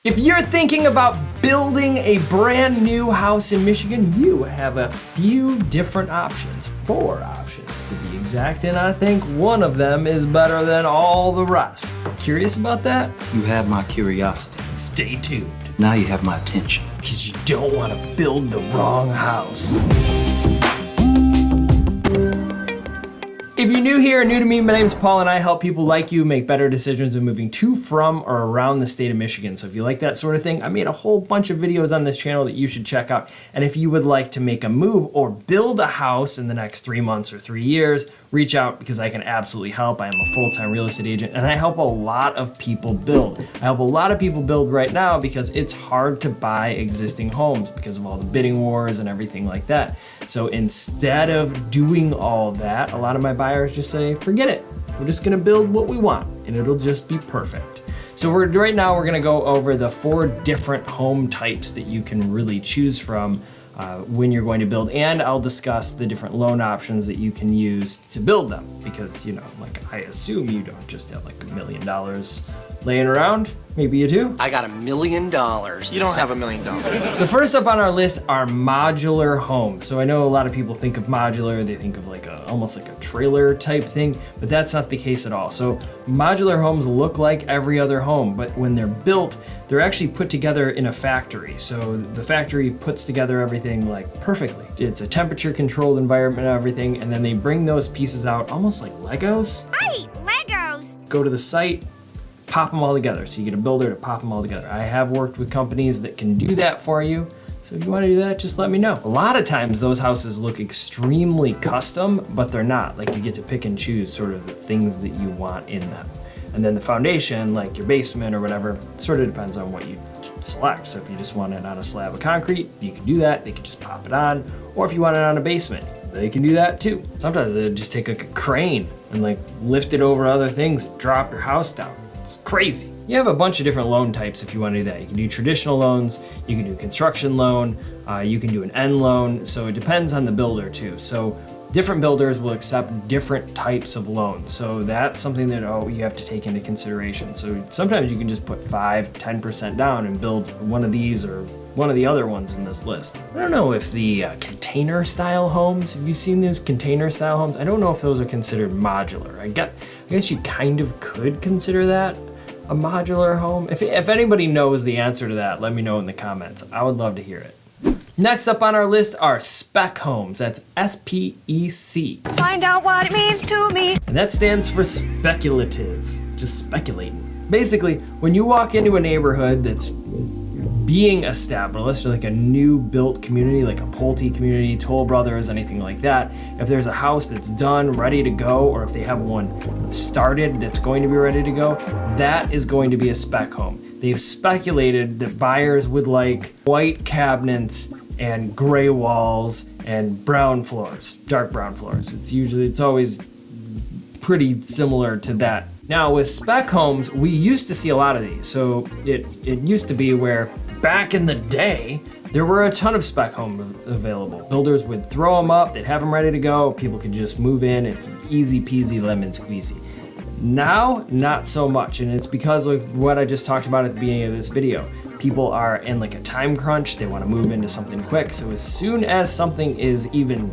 If you're thinking about building a brand new house in Michigan, you have a few different options, 4 options to be exact, and I think one of them is better than all the rest. Curious about that? You have my curiosity. Stay tuned. Now you have my attention. Because you don't want to build the wrong house. If you're new here, new to me, my name is Paul and I help people like you make better decisions when moving to, from, or around the state of Michigan. So if you like that sort of thing, I made a whole bunch of videos on this channel that you should check out. And if you would like to make a move or build a house in the next 3 months or 3 years, reach out because I can absolutely help. I am a full-time real estate agent and I help a lot of people build. I help a lot of people build right now because it's hard to buy existing homes because of all the bidding wars and everything like that. So instead of doing all that, a lot of my buyers just say, forget it. We're just gonna build what we want and it'll just be perfect. So right now we're gonna go over the 4 different home types that you can really choose from when you're going to build, and I'll discuss the different loan options that you can use to build them because, you know, like I assume you don't just have like $1 million laying around. Maybe you do. I got $1 million. You don't have $1 million. So first up on our list are modular homes. So I know a lot of people think of modular, they think of like almost like a trailer type thing, but that's not the case at all. So modular homes look like every other home, but when they're built, they're actually put together in a factory. So the factory puts together everything like perfectly. It's a temperature controlled environment and everything, and then they bring those pieces out almost like Legos. I eat Legos. Go to the site, pop them all together. So you get a builder to pop them all together. I have worked with companies that can do that for you. So if you want to do that, just let me know. A lot of times those houses look extremely custom, but they're not. Like you get to pick and choose sort of the things that you want in them. And then the foundation, like your basement or whatever, sort of depends on what you select. So if you just want it on a slab of concrete, you can do that. They can just pop it on. Or if you want it on a basement, they can do that too. Sometimes they just take like a crane and like lift it over other things, drop your house down. It's crazy. You have a bunch of different loan types if you want to do that. You can do traditional loans, you can do construction loan, you can do an end loan. So it depends on the builder too. So different builders will accept different types of loans. So that's something that you have to take into consideration. So sometimes you can just put 5-10% down and build one of these or one of the other ones in this list. I don't know if the container style homes, have you seen those container style homes? I don't know if those are considered modular. I guess you kind of could consider that a modular home. If anybody knows the answer to that, let me know in the comments. I would love to hear it. Next up on our list are spec homes. That's S-P-E-C. Find out what it means to me. And that stands for speculative, just speculating. Basically, when you walk into a neighborhood that's being established, like a new built community, like a Pulte community, Toll Brothers, anything like that, if there's a house that's done, ready to go, or if they have one started that's going to be ready to go, that is going to be a spec home. They've speculated that buyers would like white cabinets and gray walls and brown floors, dark brown floors. It's always pretty similar to that. Now with spec homes, we used to see a lot of these. So it used to be where back in the day, there were a ton of spec homes available. Builders would throw them up, they'd have them ready to go, people could just move in, it's easy peasy lemon squeezy. Now, not so much, and it's because of what I just talked about at the beginning of this video. People are in like a time crunch, they want to move into something quick, so as soon as something is even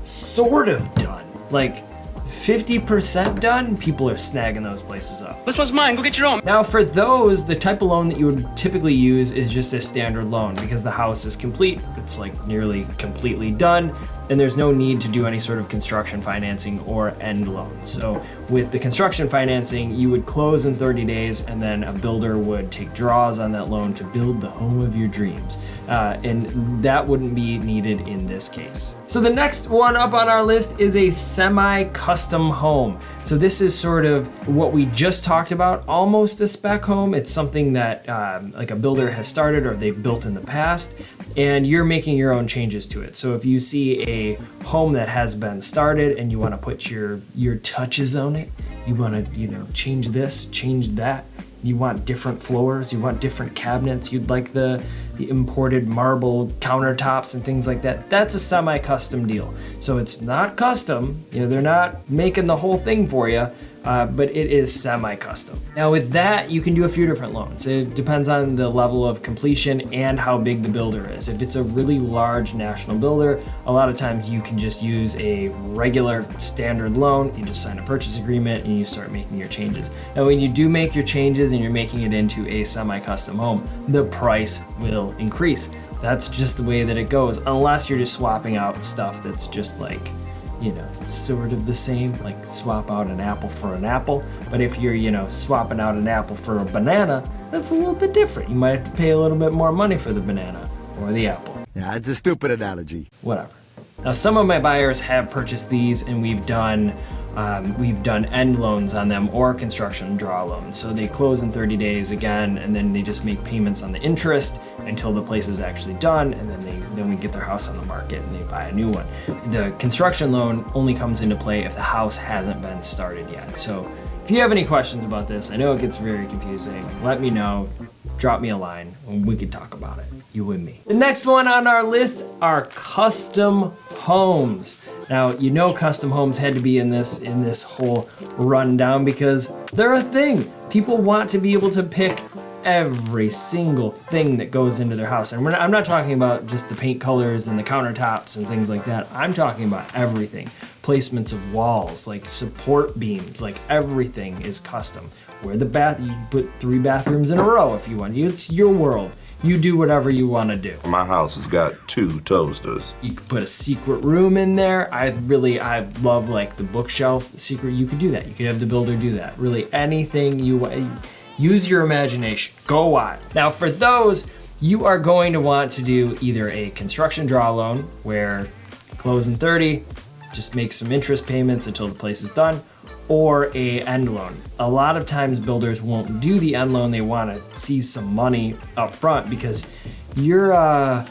sort of done, like 50% done, people are snagging those places up. This one's mine, go get your own. Now for those, the type of loan that you would typically use is just a standard loan because the house is complete, it's like nearly completely done, and there's no need to do any sort of construction financing or end loan. So with the construction financing, you would close in 30 days and then a builder would take draws on that loan to build the home of your dreams. And that wouldn't be needed in this case. So the next one up on our list is a semi-custom home. So this is sort of what we just talked about, almost a spec home. It's something that like a builder has started or they've built in the past, and you're making your own changes to it. So if you see a home that has been started and you want to put your touches on it, you want to change this, change that, you want different floors, you want different cabinets, you'd like the imported marble countertops and things like that, that's a semi-custom deal. So it's not custom, they're not making the whole thing for you, but it is semi-custom. Now with that, you can do a few different loans. It depends on the level of completion and how big the builder is. If it's a really large national builder, a lot of times you can just use a regular standard loan. You just sign a purchase agreement and you start making your changes. Now when you do make your changes and you're making it into a semi-custom home, the price will increase. That's just the way that it goes, unless you're just swapping out stuff that's just like, you know, sort of the same, like swap out an apple for an apple. But if you're, you know, swapping out an apple for a banana, that's a little bit different. You might have to pay a little bit more money for the banana or the apple. Yeah, it's a stupid analogy. Whatever. Now, some of my buyers have purchased these, and we've done end loans on them or construction draw loans. So they close in 30 days again, and then they just make payments on the interest until the place is actually done, and then we get their house on the market and they buy a new one. The construction loan only comes into play if the house hasn't been started yet. So if you have any questions about this, I know it gets very confusing, let me know. Drop me a line and we can talk about it, you and me. The next one on our list are custom homes. Now, you know custom homes had to be in this whole rundown because they're a thing. People want to be able to pick every single thing that goes into their house. And I'm not talking about just the paint colors and the countertops and things like that. I'm talking about everything. Placements of walls, like support beams, like everything is custom. Where you put 3 bathrooms in a row if you want. It's your world. You do whatever you want to do. My house has got 2 toasters. You could put a secret room in there. I love like the bookshelf secret. You could do that. You could have the builder do that. Really anything you want. Use your imagination. Go wild. Now for those, you are going to want to do either a construction draw loan where close in 30, just make some interest payments until the place is done, or a end loan. A lot of times builders won't do the end loan. They want to see some money up front because you're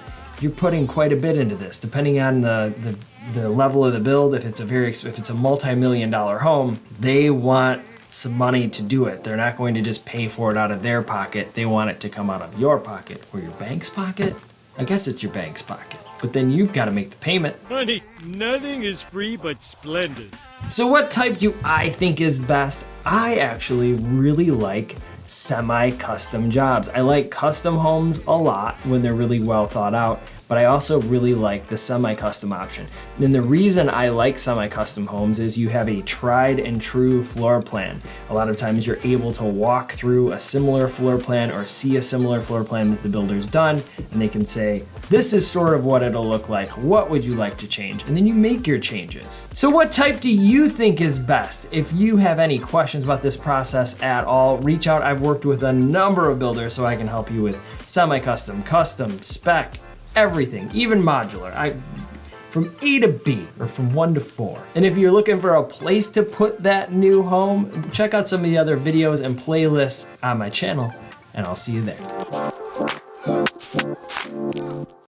putting quite a bit into this, depending on the level of the build. If it's a multi-million-dollar home, they want some money to do it. They're not going to just pay for it out of their pocket. They want it to come out of your pocket or your bank's pocket. I guess it's your bank's pocket, but then you've got to make the payment. Honey, nothing is free but splendid. So what type do I think is best? I actually really like semi-custom jobs. I like custom homes a lot when they're really well thought out, but I also really like the semi-custom option. And the reason I like semi-custom homes is you have a tried and true floor plan. A lot of times you're able to walk through a similar floor plan or see a similar floor plan that the builder's done, and they can say, this is sort of what it'll look like. What would you like to change? And then you make your changes. So what type do you think is best? If you have any questions about this process at all, reach out. I've worked with a number of builders so I can help you with semi-custom, custom, spec, everything, even modular. From A to B, or from 1 to 4. And if you're looking for a place to put that new home, check out some of the other videos and playlists on my channel, and I'll see you there.